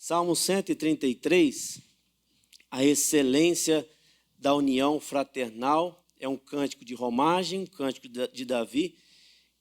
Salmo 133, a excelência da união fraternal, é um cântico de romagem, um cântico de Davi,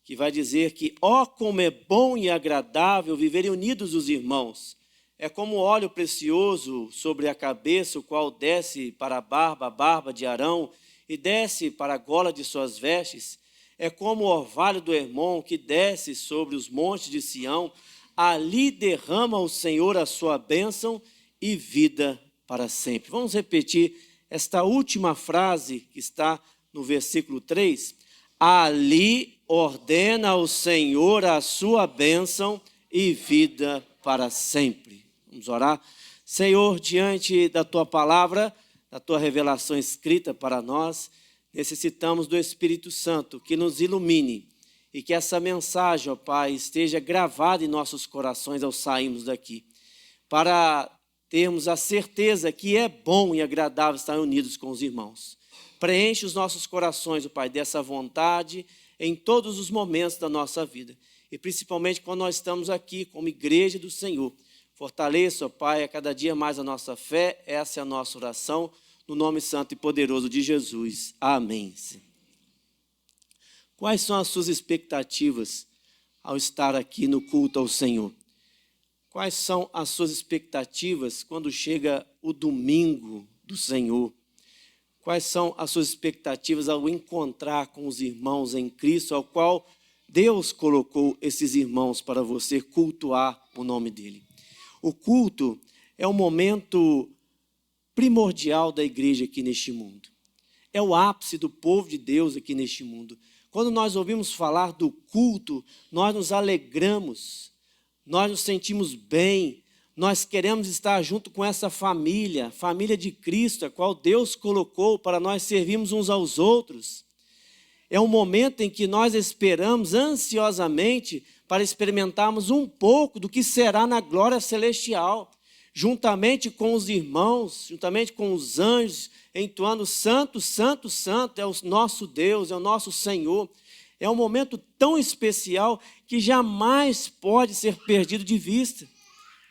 que vai dizer que, ó, como é bom e agradável viverem unidos os irmãos. É como óleo precioso sobre a cabeça, o qual desce para a barba de Arão, e desce para a gola de suas vestes. É como o orvalho do Hermon, que desce sobre os montes de Sião. Ali derrama o Senhor a sua bênção e vida para sempre. Vamos repetir esta última frase que está no versículo 3. Ali ordena o Senhor a sua bênção e vida para sempre. Vamos orar. Senhor, diante da tua palavra, da tua revelação escrita para nós, necessitamos do Espírito Santo que nos ilumine e que essa mensagem, ó Pai, esteja gravada em nossos corações ao sairmos daqui, para termos a certeza que é bom e agradável estar unidos com os irmãos. Preenche os nossos corações, ó Pai, dessa vontade em todos os momentos da nossa vida, e principalmente quando nós estamos aqui como igreja do Senhor. Fortaleça, ó Pai, a cada dia mais a nossa fé. Essa é a nossa oração, no nome santo e poderoso de Jesus. Amém. Quais são as suas expectativas ao estar aqui no culto ao Senhor? Quais são as suas expectativas quando chega o domingo do Senhor? Quais são as suas expectativas ao encontrar com os irmãos em Cristo, ao qual Deus colocou esses irmãos para você cultuar o nome dele? O culto é um momento primordial da igreja aqui neste mundo. É o ápice do povo de Deus aqui neste mundo. Quando nós ouvimos falar do culto, nós nos alegramos, nós nos sentimos bem, nós queremos estar junto com essa família de Cristo, a qual Deus colocou para nós servirmos uns aos outros. É um momento em que nós esperamos ansiosamente para experimentarmos um pouco do que será na glória celestial, juntamente com os irmãos, juntamente com os anjos, entoando santo, santo, santo, é o nosso Deus, é o nosso Senhor. É um momento tão especial que jamais pode ser perdido de vista.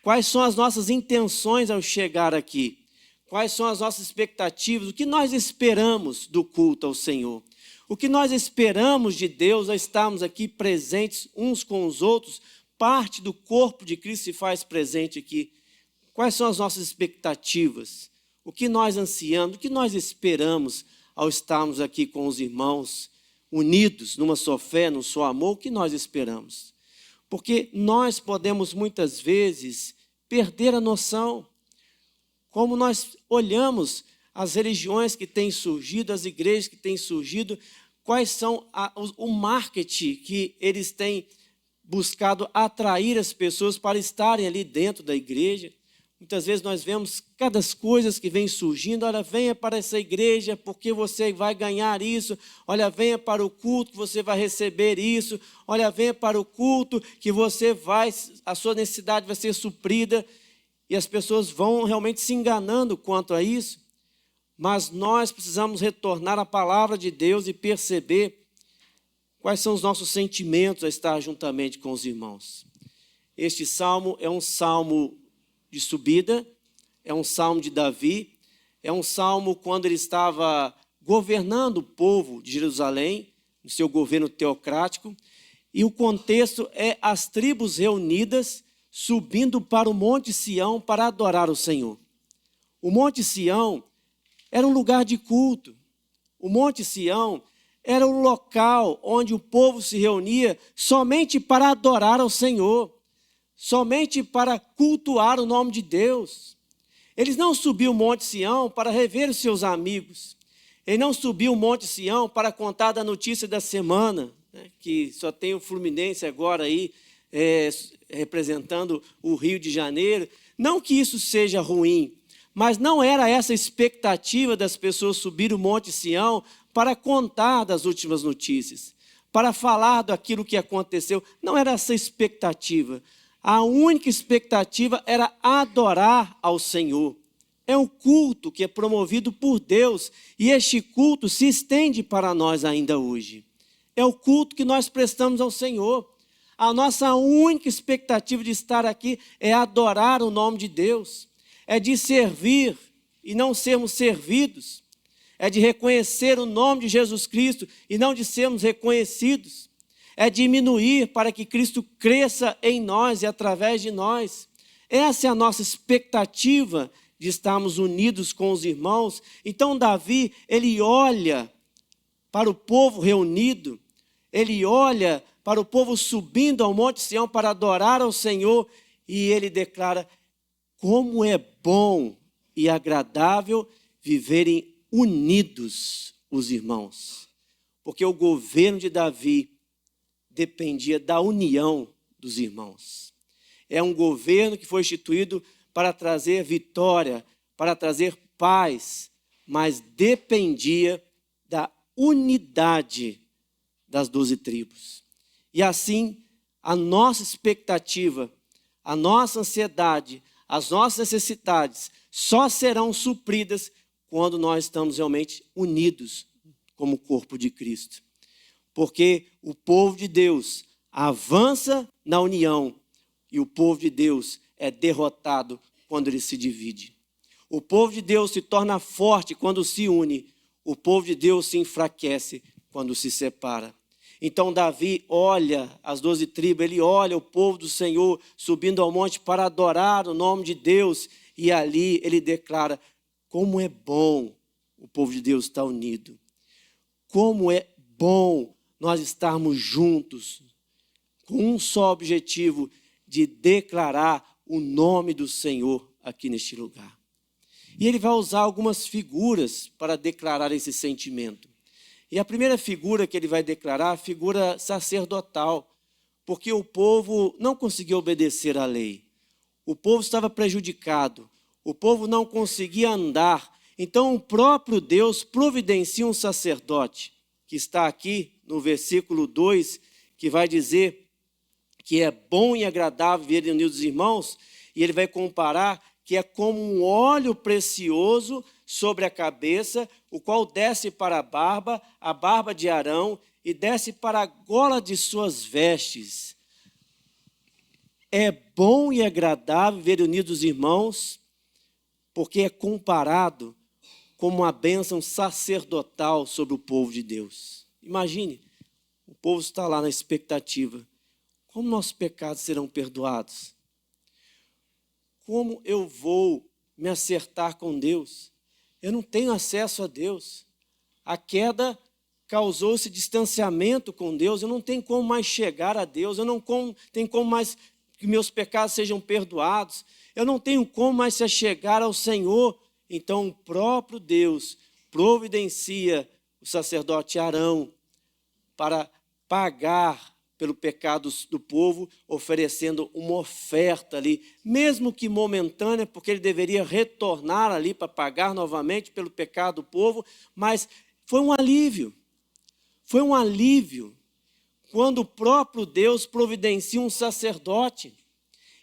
Quais são as nossas intenções ao chegar aqui? Quais são as nossas expectativas? O que nós esperamos do culto ao Senhor? O que nós esperamos de Deus ao estarmos aqui presentes uns com os outros? Parte do corpo de Cristo se faz presente aqui. Quais são as nossas expectativas? O que nós ansiamos? O que nós esperamos ao estarmos aqui com os irmãos, unidos numa só fé, num só amor? O que nós esperamos? Porque nós podemos muitas vezes perder a noção. Como nós olhamos as religiões que têm surgido, as igrejas que têm surgido, quais são o marketing que eles têm buscado atrair as pessoas para estarem ali dentro da igreja. Muitas vezes nós vemos cada coisa que vem surgindo. Olha, venha para essa igreja porque você vai ganhar isso. Olha, venha para o culto que você vai receber isso. Olha, venha para o culto que a sua necessidade vai ser suprida. E as pessoas vão realmente se enganando quanto a isso. Mas nós precisamos retornar à palavra de Deus e perceber quais são os nossos sentimentos a estar juntamente com os irmãos. Este salmo é um salmo de subida, é um salmo de Davi, é um salmo quando ele estava governando o povo de Jerusalém, no seu governo teocrático, e o contexto é as tribos reunidas subindo para o Monte Sião para adorar o Senhor. O Monte Sião era um lugar de culto. O Monte Sião era o local onde o povo se reunia somente para adorar ao Senhor, somente para cultuar o nome de Deus. Eles não subiam o Monte Sião para rever os seus amigos. Ele não subiu o Monte Sião para contar da notícia da semana, né, que só tem o Fluminense agora aí, representando o Rio de Janeiro. Não que isso seja ruim, mas não era essa a expectativa das pessoas subir o Monte Sião para contar das últimas notícias, para falar daquilo que aconteceu. Não era essa a expectativa. A única expectativa era adorar ao Senhor. É um culto que é promovido por Deus e este culto se estende para nós ainda hoje. É o culto que nós prestamos ao Senhor. A nossa única expectativa de estar aqui é adorar o nome de Deus, é de servir e não sermos servidos, é de reconhecer o nome de Jesus Cristo e não de sermos reconhecidos, é diminuir para que Cristo cresça em nós e através de nós. Essa é a nossa expectativa de estarmos unidos com os irmãos. Então Davi, ele olha para o povo reunido, ele olha para o povo subindo ao Monte Sião para adorar ao Senhor, e ele declara: como é bom e agradável viverem unidos os irmãos. Porque o governo de Davi dependia da união dos irmãos. É um governo que foi instituído para trazer vitória, para trazer paz, mas dependia da unidade das 12 tribos. E assim, a nossa expectativa, a nossa ansiedade, as nossas necessidades só serão supridas quando nós estamos realmente unidos como corpo de Cristo. Porque o povo de Deus avança na união e o povo de Deus é derrotado quando ele se divide. O povo de Deus se torna forte quando se une. O povo de Deus se enfraquece quando se separa. Então Davi olha as 12 tribos, ele olha o povo do Senhor subindo ao monte para adorar o nome de Deus. E ali ele declara: como é bom o povo de Deus estar unido. Como é bom nós estarmos juntos com um só objetivo de declarar o nome do Senhor aqui neste lugar. E ele vai usar algumas figuras para declarar esse sentimento. E a primeira figura que ele vai declarar, a figura sacerdotal, porque o povo não conseguia obedecer à lei. O povo estava prejudicado, o povo não conseguia andar. Então o próprio Deus providencia um sacerdote, que está aqui no versículo 2, que vai dizer que é bom e agradável ver unidos os irmãos, e ele vai comparar que é como um óleo precioso sobre a cabeça, o qual desce para a barba de Arão, e desce para a gola de suas vestes. É bom e agradável ver unidos os irmãos, porque é comparado como uma bênção sacerdotal sobre o povo de Deus. Imagine, o povo está lá na expectativa. Como nossos pecados serão perdoados? Como eu vou me acertar com Deus? Eu não tenho acesso a Deus. A queda causou esse distanciamento com Deus. Eu não tenho como mais chegar a Deus. Eu não tenho como mais que meus pecados sejam perdoados. Eu não tenho como mais se chegar ao Senhor. Então o próprio Deus providencia o sacerdote Arão para pagar pelo pecado do povo, oferecendo uma oferta ali, mesmo que momentânea, porque ele deveria retornar ali para pagar novamente pelo pecado do povo, mas foi um alívio. Foi um alívio quando o próprio Deus providencia um sacerdote.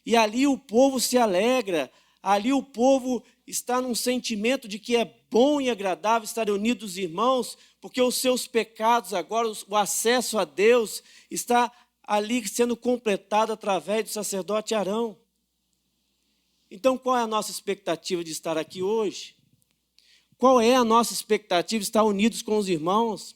E ali o povo se alegra, ali o povo está num sentimento de que é bom e agradável estar unidos irmãos, porque os seus pecados agora, o acesso a Deus está ali sendo completado através do sacerdote Arão. Então, qual é a nossa expectativa de estar aqui hoje? Qual é a nossa expectativa de estar unidos com os irmãos?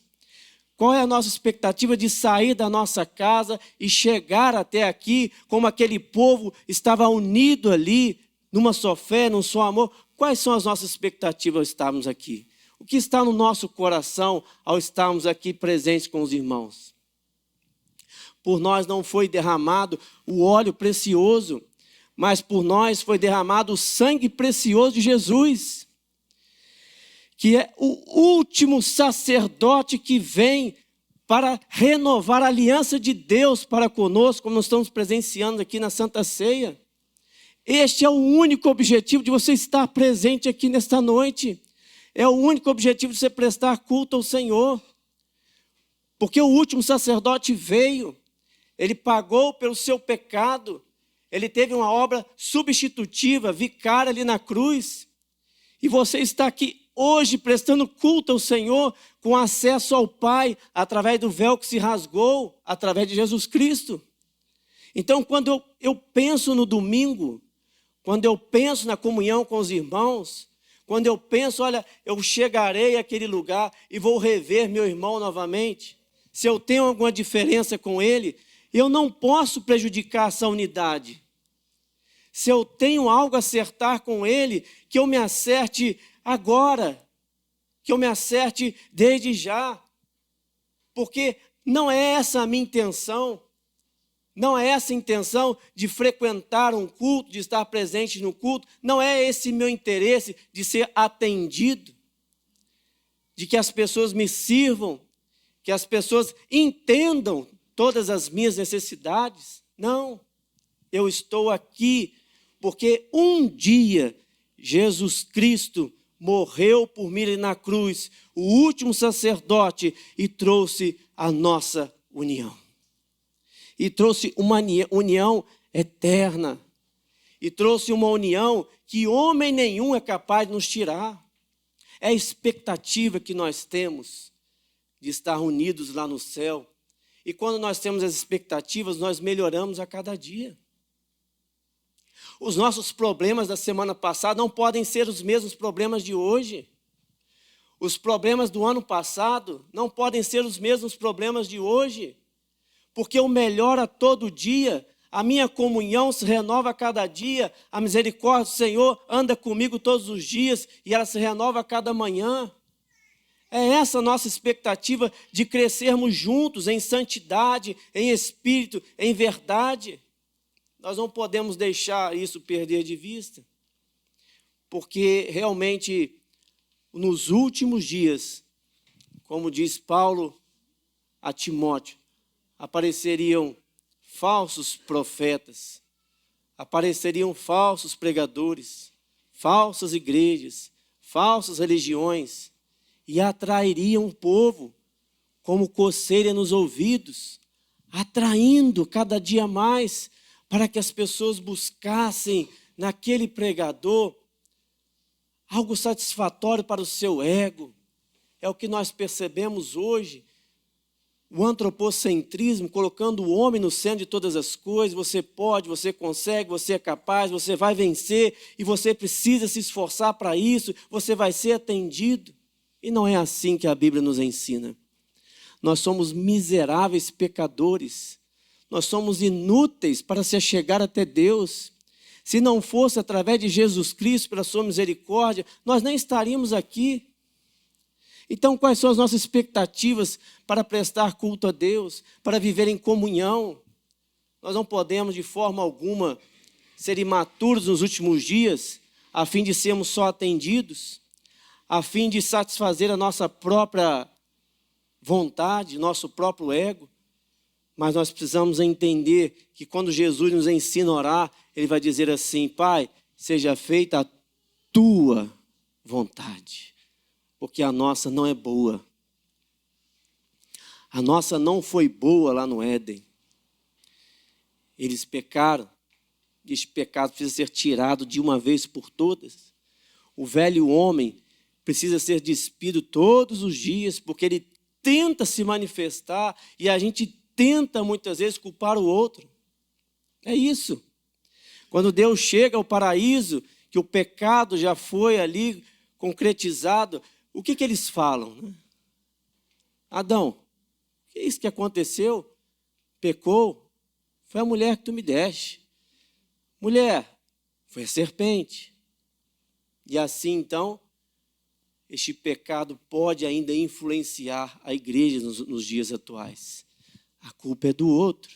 Qual é a nossa expectativa de sair da nossa casa e chegar até aqui, como aquele povo estava unido ali, numa só fé, num só amor? Quais são as nossas expectativas ao estarmos aqui? O que está no nosso coração ao estarmos aqui presentes com os irmãos? Por nós não foi derramado o óleo precioso, mas por nós foi derramado o sangue precioso de Jesus, que é o último sacerdote que vem para renovar a aliança de Deus para conosco, como nós estamos presenciando aqui na Santa Ceia. Este é o único objetivo de você estar presente aqui nesta noite. É o único objetivo de você prestar culto ao Senhor. Porque o último sacerdote veio, ele pagou pelo seu pecado, ele teve uma obra substitutiva, vicária ali na cruz. E você está aqui hoje prestando culto ao Senhor, com acesso ao Pai, através do véu que se rasgou, através de Jesus Cristo. Então, quando eu penso no domingo, quando eu penso na comunhão com os irmãos, quando eu penso, olha, eu chegarei àquele lugar e vou rever meu irmão novamente, se eu tenho alguma diferença com ele, eu não posso prejudicar essa unidade. Se eu tenho algo a acertar com ele, que eu me acerte agora, que eu me acerte desde já, porque não é essa a minha intenção, não é essa a intenção de frequentar um culto, de estar presente no culto, não é esse meu interesse de ser atendido, de que as pessoas me sirvam, que as pessoas entendam todas as minhas necessidades. Não, eu estou aqui porque um dia Jesus Cristo morreu por mim na cruz, o último sacerdote, e trouxe a nossa união. E trouxe uma união eterna. E trouxe uma união que homem nenhum é capaz de nos tirar. É a expectativa que nós temos de estar unidos lá no céu. E quando nós temos as expectativas, nós melhoramos a cada dia. Os nossos problemas da semana passada não podem ser os mesmos problemas de hoje. Os problemas do ano passado não podem ser os mesmos problemas de hoje. Porque eu melhoro a todo dia, a minha comunhão se renova a cada dia, a misericórdia do Senhor anda comigo todos os dias e ela se renova a cada manhã. É essa a nossa expectativa de crescermos juntos em santidade, em espírito, em verdade. Nós não podemos deixar isso perder de vista, porque realmente nos últimos dias, como diz Paulo a Timóteo, apareceriam falsos profetas, apareceriam falsos pregadores, falsas igrejas, falsas religiões, e atrairiam o povo como coceira nos ouvidos, atraindo cada dia mais para que as pessoas buscassem naquele pregador algo satisfatório para o seu ego. É o que nós percebemos hoje. O antropocentrismo, colocando o homem no centro de todas as coisas. Você pode, você consegue, você é capaz, você vai vencer e você precisa se esforçar para isso, você vai ser atendido. E não é assim que a Bíblia nos ensina. Nós somos miseráveis pecadores. Nós somos inúteis para se achegar até Deus. Se não fosse através de Jesus Cristo, pela sua misericórdia, nós nem estaríamos aqui. Então, quais são as nossas expectativas para prestar culto a Deus, para viver em comunhão? Nós não podemos, de forma alguma, ser imaturos nos últimos dias, a fim de sermos só atendidos, a fim de satisfazer a nossa própria vontade, nosso próprio ego. Mas nós precisamos entender que quando Jesus nos ensina a orar, Ele vai dizer assim: Pai, seja feita a tua vontade. Porque a nossa não é boa. A nossa não foi boa lá no Éden. Eles pecaram. Este pecado precisa ser tirado de uma vez por todas. O velho homem precisa ser despido todos os dias, porque ele tenta se manifestar e a gente tenta muitas vezes culpar o outro. É isso. Quando Deus chega ao paraíso, que o pecado já foi ali concretizado, o que eles falam? Né? Adão, o que é isso que aconteceu? Pecou? Foi a mulher que tu me deste. Mulher, foi a serpente. E assim, então, este pecado pode ainda influenciar a igreja nos dias atuais. A culpa é do outro.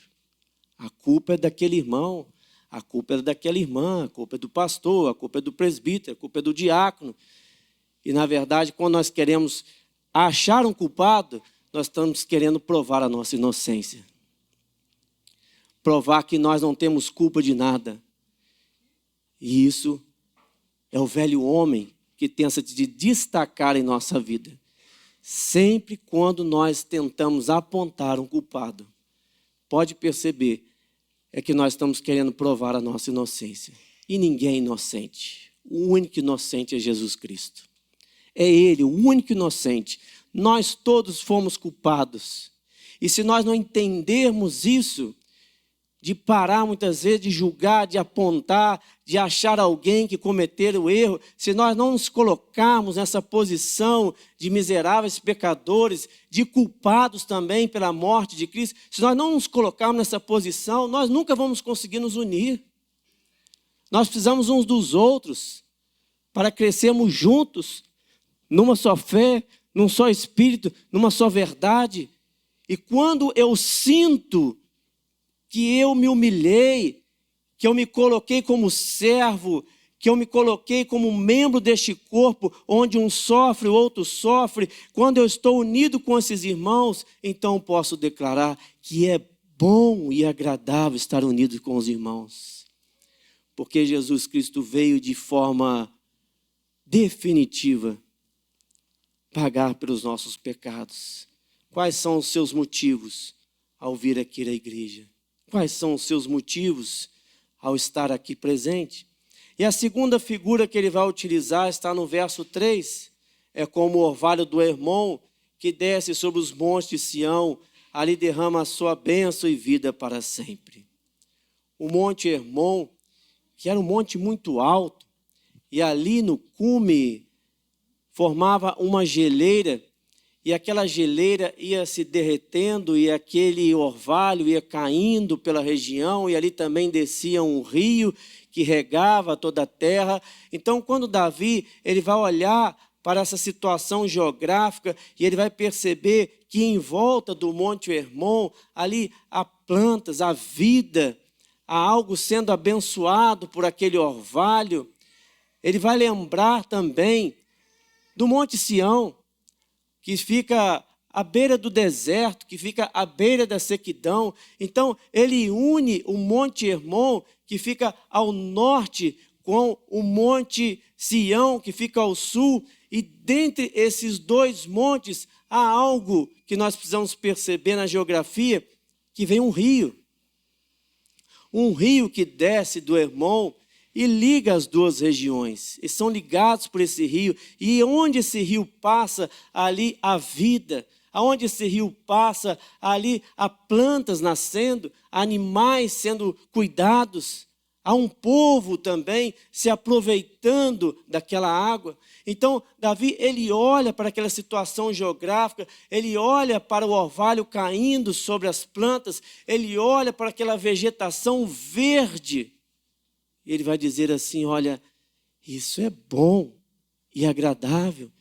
A culpa é daquele irmão. A culpa é daquela irmã. A culpa é do pastor. A culpa é do presbítero. A culpa é do diácono. E, na verdade, quando nós queremos achar um culpado, nós estamos querendo provar a nossa inocência. Provar que nós não temos culpa de nada. E isso é o velho homem que tenta de destacar em nossa vida. Sempre quando nós tentamos apontar um culpado, pode perceber, é que nós estamos querendo provar a nossa inocência. E ninguém é inocente. O único inocente é Jesus Cristo. É Ele, o único inocente. Nós todos fomos culpados. E se nós não entendermos isso, de parar muitas vezes, de julgar, de apontar, de achar alguém que cometeu o erro, se nós não nos colocarmos nessa posição de miseráveis pecadores, de culpados também pela morte de Cristo, se nós não nos colocarmos nessa posição, nós nunca vamos conseguir nos unir. Nós precisamos uns dos outros para crescermos juntos, numa só fé, num só espírito, numa só verdade. E quando eu sinto que eu me humilhei, que eu me coloquei como servo, que eu me coloquei como membro deste corpo, onde um sofre, o outro sofre, quando eu estou unido com esses irmãos, então posso declarar que é bom e agradável estar unido com os irmãos. Porque Jesus Cristo veio de forma definitiva pagar pelos nossos pecados. Quais são os seus motivos ao vir aqui à igreja? Quais são os seus motivos ao estar aqui presente? E a segunda figura que ele vai utilizar está no verso 3. É como o orvalho do Hermon que desce sobre os montes de Sião, ali derrama a sua bênção e vida para sempre. O monte Hermon, que era um monte muito alto, e ali no cume formava uma geleira, e aquela geleira ia se derretendo, e aquele orvalho ia caindo pela região, e ali também descia um rio que regava toda a terra. Então, quando Davi ele vai olhar para essa situação geográfica, e ele vai perceber que em volta do Monte Hermon, ali há plantas, há vida, há algo sendo abençoado por aquele orvalho. Ele vai lembrar também do Monte Sião, que fica à beira do deserto, que fica à beira da sequidão. Então, ele une o Monte Hermon, que fica ao norte, com o Monte Sião, que fica ao sul. E dentre esses dois montes, há algo que nós precisamos perceber na geografia, que vem um rio. Um rio que desce do Hermon e liga as duas regiões. E são ligados por esse rio. E onde esse rio passa, ali há vida. Aonde esse rio passa, ali há plantas nascendo, animais sendo cuidados. Há um povo também se aproveitando daquela água. Então, Davi, ele olha para aquela situação geográfica, ele olha para o orvalho caindo sobre as plantas, ele olha para aquela vegetação verde. E ele vai dizer assim, olha, isso é bom e agradável.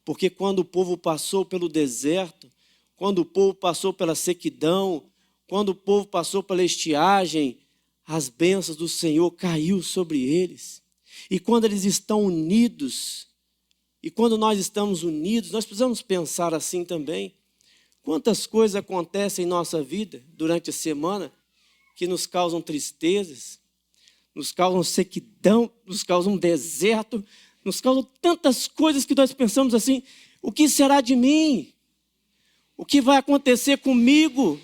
Porque quando o povo passou pelo deserto, quando o povo passou pela sequidão, quando o povo passou pela estiagem, as bênçãos do Senhor caiu sobre eles. E quando eles estão unidos, e quando nós estamos unidos, nós precisamos pensar assim também. Quantas coisas acontecem em nossa vida durante a semana que nos causam tristezas, nos causam sequidão, nos causam deserto, nos causam tantas coisas que nós pensamos assim, o que será de mim? O que vai acontecer comigo?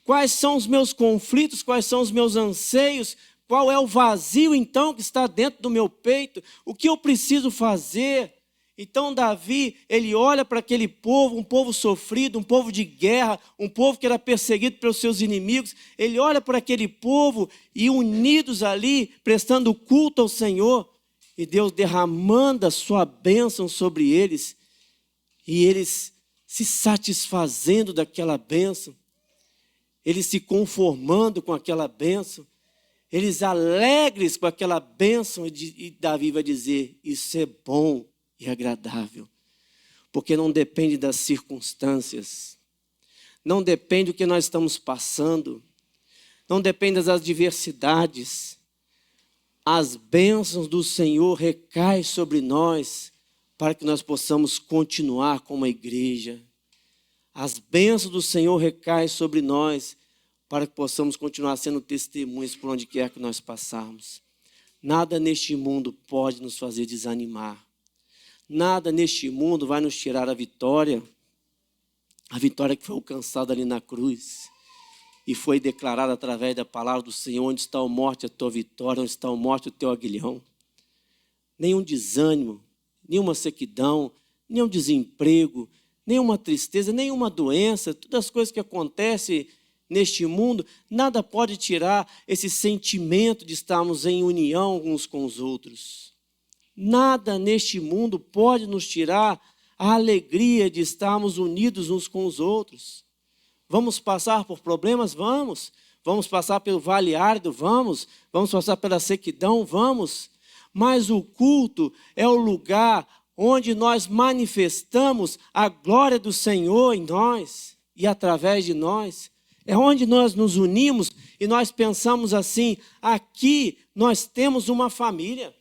Quais são os meus conflitos? Quais são os meus anseios? Qual é o vazio, então, que está dentro do meu peito? O que eu preciso fazer? Então, Davi, ele olha para aquele povo, um povo sofrido, um povo de guerra, um povo que era perseguido pelos seus inimigos. Ele olha para aquele povo e unidos ali, prestando culto ao Senhor, e Deus derramando a sua bênção sobre eles, e eles se satisfazendo daquela bênção, eles se conformando com aquela bênção, eles alegres com aquela bênção, e Davi vai dizer, isso é bom e agradável, porque não depende das circunstâncias, não depende do que nós estamos passando, não depende das adversidades. As bênçãos do Senhor recaem sobre nós para que nós possamos continuar como a igreja. As bênçãos do Senhor recaem sobre nós para que possamos continuar sendo testemunhas por onde quer que nós passarmos. Nada neste mundo pode nos fazer desanimar. Nada neste mundo vai nos tirar a vitória que foi alcançada ali na cruz e foi declarada através da palavra do Senhor, onde está a morte, a tua vitória, onde está a morte, o teu aguilhão. Nenhum desânimo, nenhuma sequidão, nenhum desemprego, nenhuma tristeza, nenhuma doença, todas as coisas que acontecem neste mundo, nada pode tirar esse sentimento de estarmos em união uns com os outros. Nada neste mundo pode nos tirar a alegria de estarmos unidos uns com os outros. Vamos passar por problemas? Vamos. Vamos passar pelo vale árido? Vamos. Vamos passar pela sequidão? Vamos. Mas o culto é o lugar onde nós manifestamos a glória do Senhor em nós e através de nós. É onde nós nos unimos e nós pensamos assim: aqui nós temos uma família.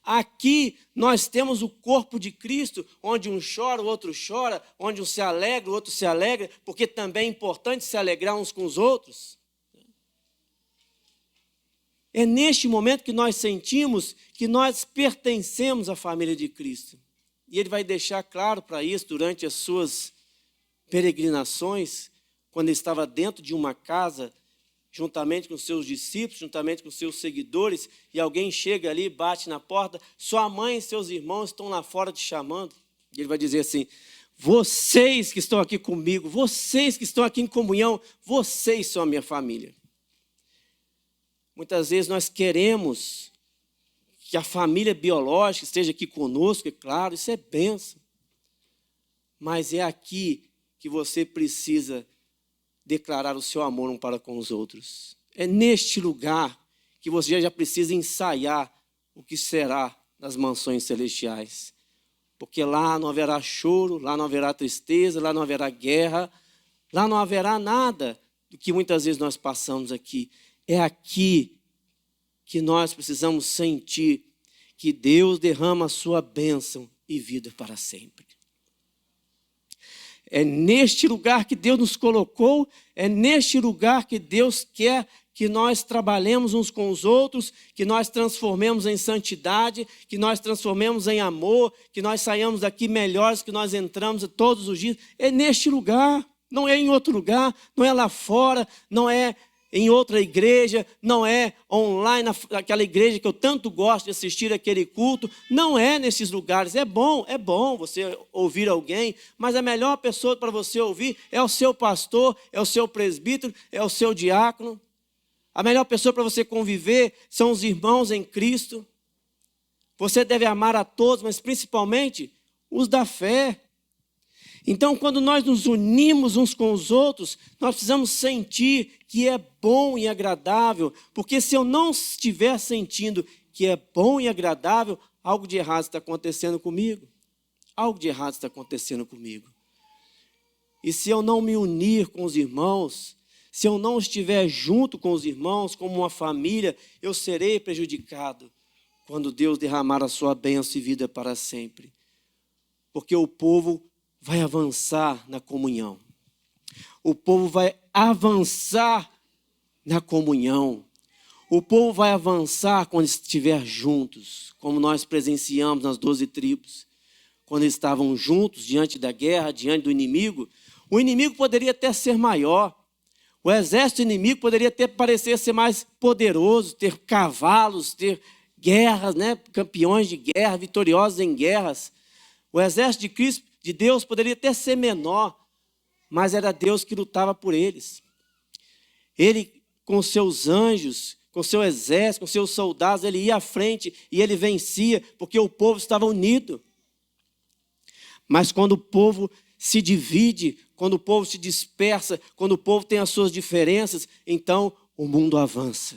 Aqui nós temos o corpo de Cristo, onde um chora, o outro chora, onde um se alegra, o outro se alegra, porque também é importante se alegrar uns com os outros. É neste momento que nós sentimos que nós pertencemos à família de Cristo. E Ele vai deixar claro para isso durante as suas peregrinações, quando Ele estava dentro de uma casa, juntamente com seus discípulos, juntamente com seus seguidores, e alguém chega ali, bate na porta, sua mãe e seus irmãos estão lá fora te chamando. E Ele vai dizer assim: vocês que estão aqui comigo, vocês que estão aqui em comunhão, vocês são a minha família. Muitas vezes nós queremos que a família biológica esteja aqui conosco, é claro, isso é bênção. Mas é aqui que você precisa declarar o seu amor um para com os outros. É neste lugar que você já precisa ensaiar o que será nas mansões celestiais. Porque lá não haverá choro, lá não haverá tristeza, lá não haverá guerra, lá não haverá nada do que muitas vezes nós passamos aqui. É aqui que nós precisamos sentir que Deus derrama a sua bênção e vida para sempre. É neste lugar que Deus nos colocou, é neste lugar que Deus quer que nós trabalhemos uns com os outros, que nós transformemos em santidade, que nós transformemos em amor, que nós saiamos daqui melhores que nós entramos todos os dias. É neste lugar, não é em outro lugar, não é lá fora, não é em outra igreja, não é online, naquela igreja que eu tanto gosto de assistir aquele culto, não é nesses lugares. É bom você ouvir alguém, mas a melhor pessoa para você ouvir é o seu pastor, é o seu presbítero, é o seu diácono. A melhor pessoa para você conviver são os irmãos em Cristo. Você deve amar a todos, mas principalmente os da fé. Então, quando nós nos unimos uns com os outros, nós precisamos sentir que é bom e agradável, porque se eu não estiver sentindo que é bom e agradável, algo de errado está acontecendo comigo. Algo de errado está acontecendo comigo. E se eu não me unir com os irmãos, se eu não estiver junto com os irmãos, como uma família, eu serei prejudicado quando Deus derramar a sua bênção e vida para sempre. Porque o povo vai avançar na comunhão. O povo vai avançar na comunhão. O povo vai avançar quando estiver juntos, como nós presenciamos nas 12 tribos. Quando eles estavam juntos, diante da guerra, diante do inimigo, o inimigo poderia até ser maior. O exército inimigo poderia até parecer ser mais poderoso, ter cavalos, ter guerras, campeões de guerra, vitoriosos em guerras. O exército de Cristo, de Deus, poderia até ser menor, mas era Deus que lutava por eles. Ele, com seus anjos, com seu exército, com seus soldados, ele ia à frente e ele vencia, porque o povo estava unido. Mas quando o povo se divide, quando o povo se dispersa, quando o povo tem as suas diferenças, então o mundo avança.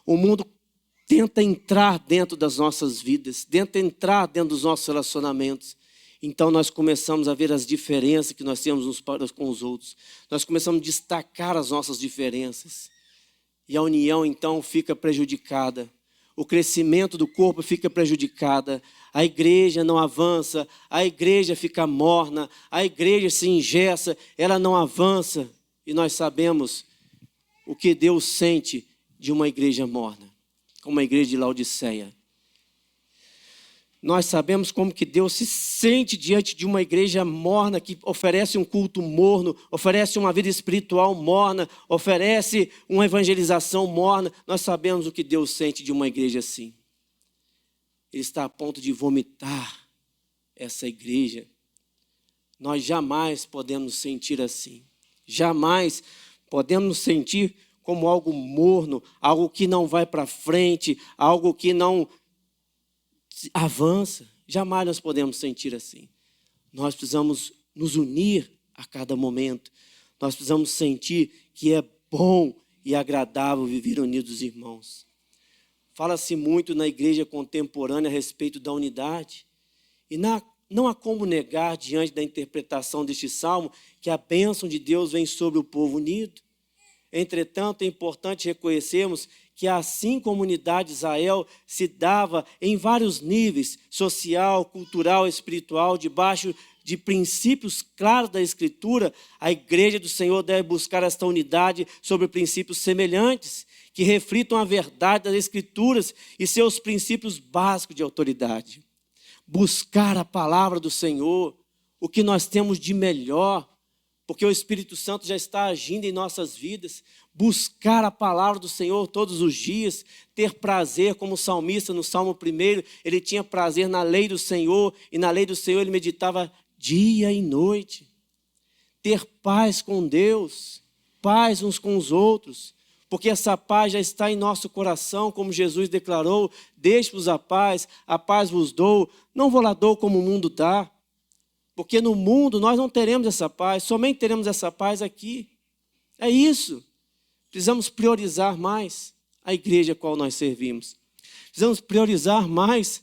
O mundo tenta entrar dentro das nossas vidas, tenta entrar dentro dos nossos relacionamentos. Então nós começamos a ver as diferenças que nós temos uns para com os outros. Nós começamos a destacar as nossas diferenças. E a união então fica prejudicada. O crescimento do corpo fica prejudicada. A igreja não avança, a igreja fica morna, a igreja se engessa, ela não avança. E nós sabemos o que Deus sente de uma igreja morna, como a igreja de Laodiceia. Nós sabemos como que Deus se sente diante de uma igreja morna, que oferece um culto morno, oferece uma vida espiritual morna, oferece uma evangelização morna. Nós sabemos o que Deus sente de uma igreja assim. Ele está a ponto de vomitar essa igreja nós jamais podemos sentir assim. Jamais podemos nos sentir como algo morno, algo que não vai para frente, algo que não avança. Jamais nós podemos sentir assim. Nós precisamos nos unir a cada momento. Nós precisamos sentir que é bom e agradável viver unidos, irmãos. Fala-se muito na igreja contemporânea a respeito da unidade. E não há como negar, diante da interpretação deste salmo, que a bênção de Deus vem sobre o povo unido. Entretanto, é importante reconhecermos que assim como a unidade de Israel se dava em vários níveis, social, cultural, espiritual, debaixo de princípios claros da Escritura, a igreja do Senhor deve buscar esta unidade sobre princípios semelhantes, que reflitam a verdade das Escrituras e seus princípios básicos de autoridade. Buscar a palavra do Senhor, o que nós temos de melhor, porque o Espírito Santo já está agindo em nossas vidas. Buscar a palavra do Senhor todos os dias, ter prazer, como o salmista no Salmo 1, ele tinha prazer na lei do Senhor, e na lei do Senhor ele meditava dia e noite. Ter paz com Deus, paz uns com os outros, porque essa paz já está em nosso coração, como Jesus declarou: deixe-vos a paz vos dou, não vou lá dou como o mundo dá. Porque no mundo nós não teremos essa paz, somente teremos essa paz aqui. É isso. Precisamos priorizar mais a igreja a qual nós servimos. Precisamos priorizar mais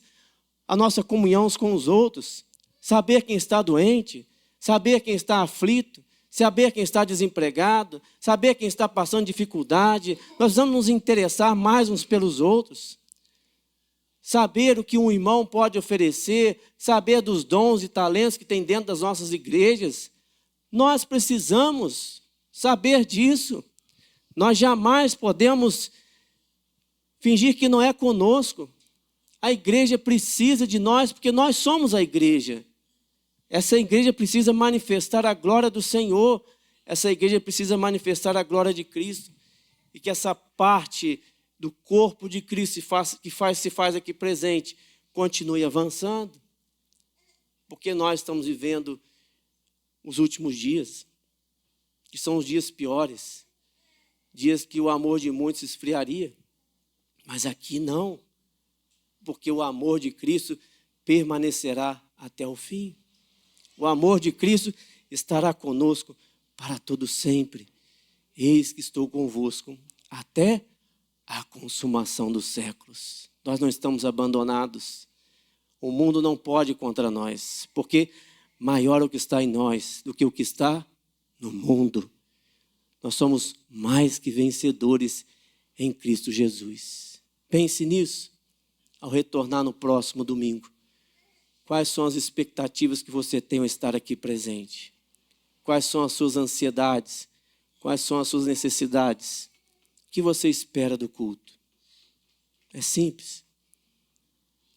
a nossa comunhão uns com os outros. Saber quem está doente, saber quem está aflito, saber quem está desempregado, saber quem está passando dificuldade. Nós precisamos nos interessar mais uns pelos outros. Saber o que um irmão pode oferecer, saber dos dons e talentos que tem dentro das nossas igrejas. Nós precisamos saber disso. Nós jamais podemos fingir que não é conosco. A igreja precisa de nós, porque nós somos a igreja. Essa igreja precisa manifestar a glória do Senhor. Essa igreja precisa manifestar a glória de Cristo. E que essa parte do corpo de Cristo se faz aqui presente, continue avançando, porque nós estamos vivendo os últimos dias, que são os dias piores, dias que o amor de muitos esfriaria, mas aqui não, porque o amor de Cristo permanecerá até o fim. O amor de Cristo estará conosco para todo sempre. Eis que estou convosco até a consumação dos séculos. Nós não estamos abandonados. O mundo não pode contra nós, porque maior é o que está em nós do que o que está no mundo. Nós somos mais que vencedores em Cristo Jesus. Pense nisso ao retornar no próximo domingo. Quais são as expectativas que você tem ao estar aqui presente? Quais são as suas ansiedades? Quais são as suas necessidades? O que você espera do culto? É simples.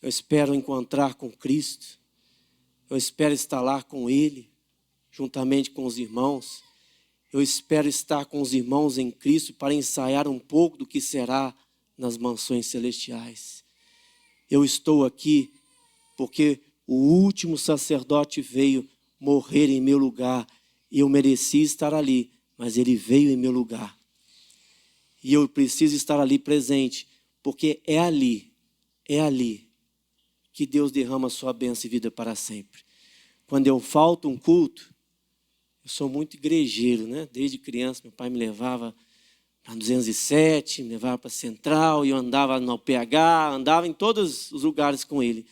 Eu espero encontrar com Cristo. Eu espero estar lá com Ele, juntamente com os irmãos. Eu espero estar com os irmãos em Cristo para ensaiar um pouco do que será nas mansões celestiais. Eu estou aqui porque o último sacerdote veio morrer em meu lugar. E eu mereci estar ali, mas Ele veio em meu lugar. E eu preciso estar ali presente, porque é ali que Deus derrama a sua bênção e vida para sempre. Quando eu falto um culto, eu sou muito igrejeiro, né? Desde criança, meu pai me levava para 207, me levava para a Central, e eu andava no PH, andava em todos os lugares com ele.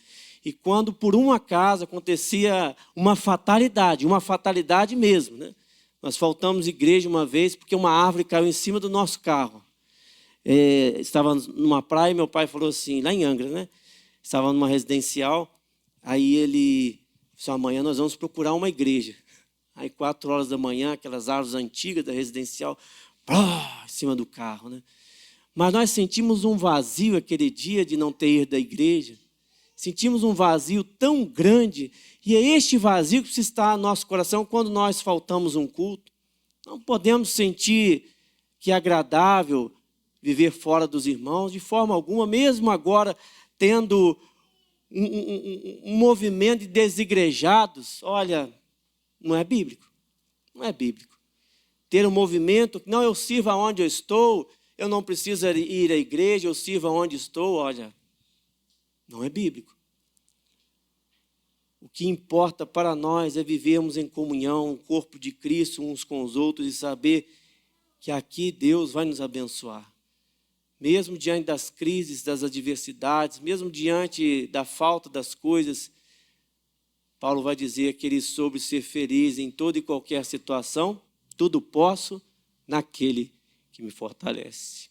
E quando por um acaso acontecia uma fatalidade mesmo, né? Nós faltamos igreja uma vez porque uma árvore caiu em cima do nosso carro. Estava numa praia e meu pai falou assim, lá em Angra, né? Estava numa residencial, aí ele disse: amanhã nós vamos procurar uma igreja. Aí 4 horas da manhã, aquelas árvores antigas da residencial, em cima do carro, né? Mas nós sentimos um vazio aquele dia de não ter ido da igreja. Sentimos um vazio tão grande, e é este vazio que precisa estar no nosso coração quando nós faltamos um culto. Não podemos sentir que é agradável viver fora dos irmãos, de forma alguma, mesmo agora tendo um movimento de desigrejados. Olha, Não é bíblico. Não é bíblico. Ter um movimento, não, eu sirvo aonde eu estou, eu não preciso ir à igreja, eu sirvo aonde estou, olha, não é bíblico. O que importa para nós é vivermos em comunhão, o corpo de Cristo uns com os outros e saber que aqui Deus vai nos abençoar. Mesmo diante das crises, das adversidades, mesmo diante da falta das coisas, Paulo vai dizer que ele soube ser feliz em toda e qualquer situação, tudo posso naquele que me fortalece.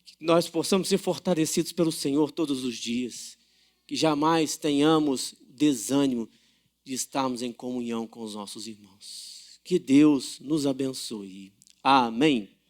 Que nós possamos ser fortalecidos pelo Senhor todos os dias, que jamais tenhamos desânimo de estarmos em comunhão com os nossos irmãos. Que Deus nos abençoe. Amém.